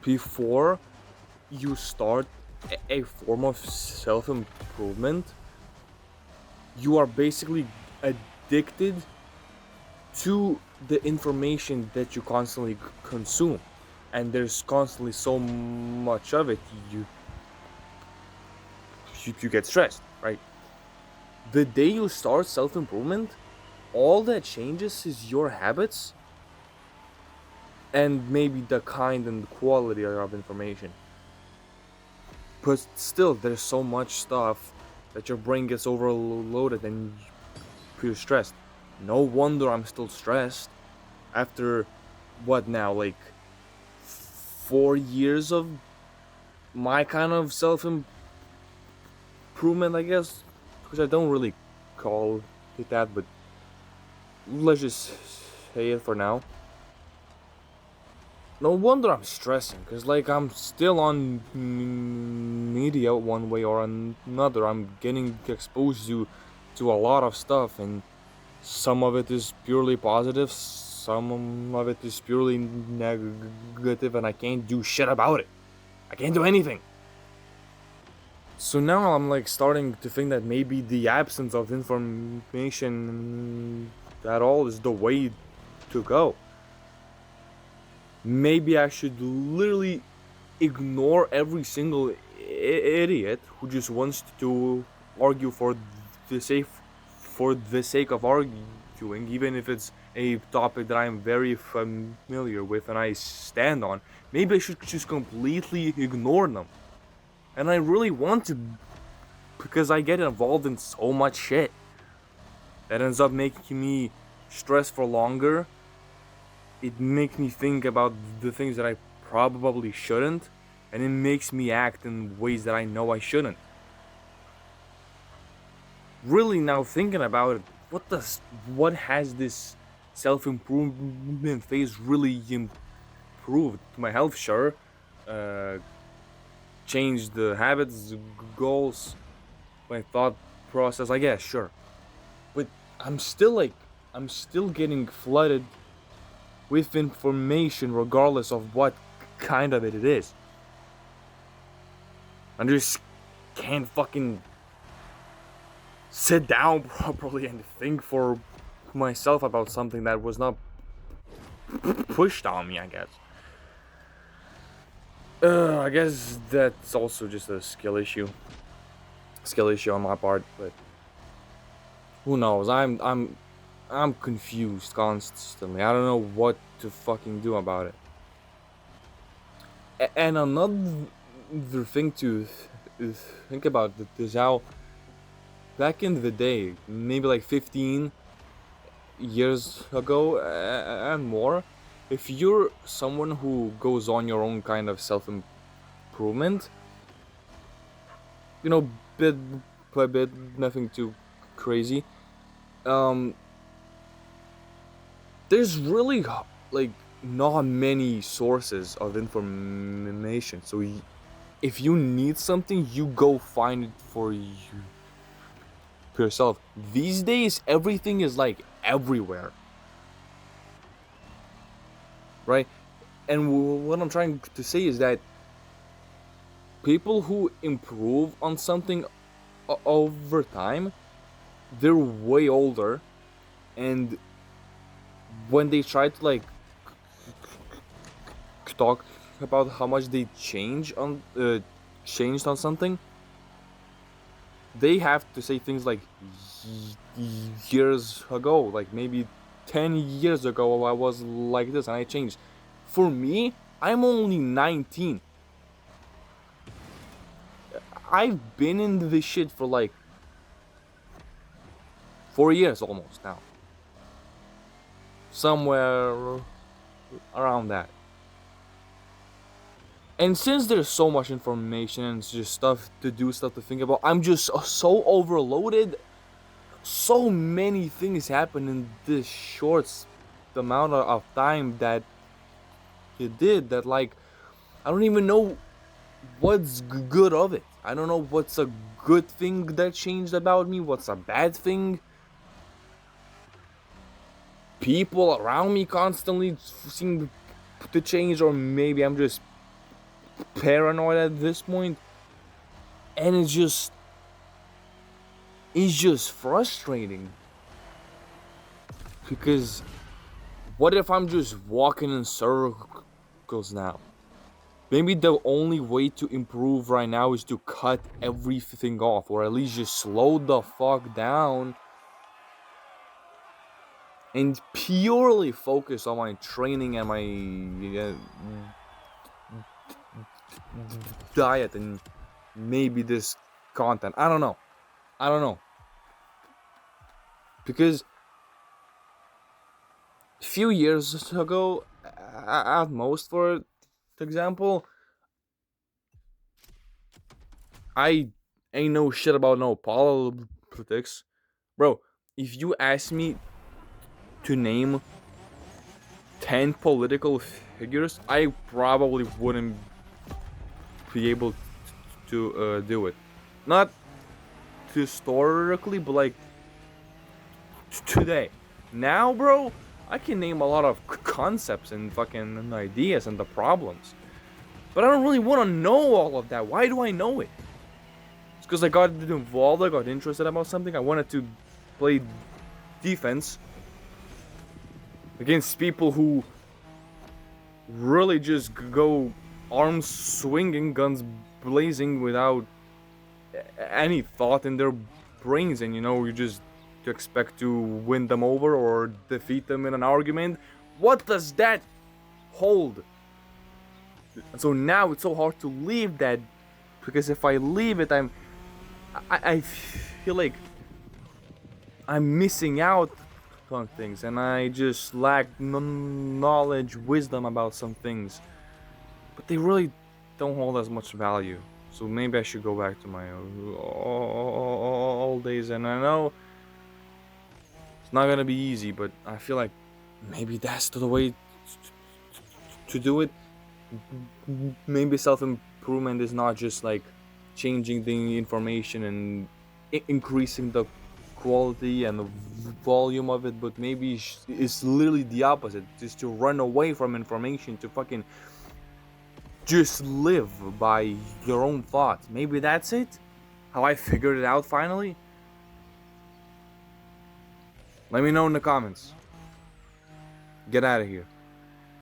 before you start a form of self-improvement, you are basically addicted to the information that you constantly consume, and there's constantly so much of it, you get stressed, right? The day you start self-improvement, all that changes is your habits and maybe the kind and quality of information. But still, there's so much stuff that your brain gets overloaded and you're stressed. No wonder I'm still stressed after what now, like 4 years of my kind of self improvement, I guess, because I don't really call it that, but let's just say it for now. No wonder I'm stressing, because like I'm still on media one way or another. I'm getting exposed to a lot of stuff, and some of it is purely positive, some of it is purely negative, and I can't do shit about it. I can't do anything. So now I'm like starting to think that maybe the absence of information at all is the way to go. Maybe I should literally ignore every single idiot who just wants to argue for the sake of arguing, even if it's a topic that I'm very familiar with and I stand on. Maybe I should just completely ignore them. And I really want to, because I get involved in so much shit that ends up making me stress for longer. It makes me think about the things that I probably shouldn't, and it makes me act in ways that I know I shouldn't. Really, now thinking about it, what has this self-improvement phase really improved? My health, sure. Uh, Changed the habits, goals, my thought process. I guess, sure. But I'm still getting flooded with information regardless of what kind of it is. I just can't fucking sit down properly and think for myself about something that was not pushed on me, I guess. I guess that's also just a skill issue on my part, but who knows? I'm confused constantly. I don't know what to fucking do about it. And another thing to think about is how back in the day, maybe like 15 years ago and more, if you're someone who goes on your own kind of self improvement, you know, bit by bit, nothing too crazy. Um, there's really like not many sources of information. So if you need something, you go find it for yourself. These days, everything is like everywhere, right? And what I'm trying to say is that people who improve on something over time, they're way older, and when they try to like talk about how much they changed on something, they have to say things like years ago, like maybe 10 years ago I was like this and I changed. For me, I'm only 19. I've been in this shit for like 4 years almost now. Somewhere around that. And since there's so much information and just stuff to do, stuff to think about, I'm just so overloaded. So many things happen in this short amount of time that it did that, like, I don't even know what's good of it. I don't know what's a good thing that changed about me, what's a bad thing. People around me constantly seem to change, or maybe I'm just paranoid at this point, and it's just frustrating, because what if I'm just walking in circles now? Maybe the only way to improve right now is to cut everything off, or at least just slow the fuck down and purely focus on my training and my diet and maybe this content. I don't know. Because a few years ago, at most, for example, I ain't know shit about no politics. Bro, if you ask me to name 10 political figures, I probably wouldn't be able to do it. Not historically, but like today. Now, bro, I can name a lot of concepts and fucking ideas and the problems. But I don't really want to know all of that. Why do I know it? It's because I got involved, I got interested about something. I wanted to play defense against people who really just go arms swinging, guns blazing without any thought in their brains, and you just expect to win them over or defeat them in an argument. What does that hold? So now it's so hard to leave that, because if I leave it, I feel like I'm missing out on things, and I just lack knowledge, wisdom about some things, but they really don't hold as much value. So maybe I should go back to my old days, and I know it's not gonna be easy, but I feel like maybe that's the way to do it. Maybe self-improvement is not just like changing the information and increasing the quality and the volume of it, but maybe it's literally the opposite, just to run away from information, to fucking just live by your own thoughts. Maybe that's it, how I figured it out finally. Let me know in the comments. Get out of here.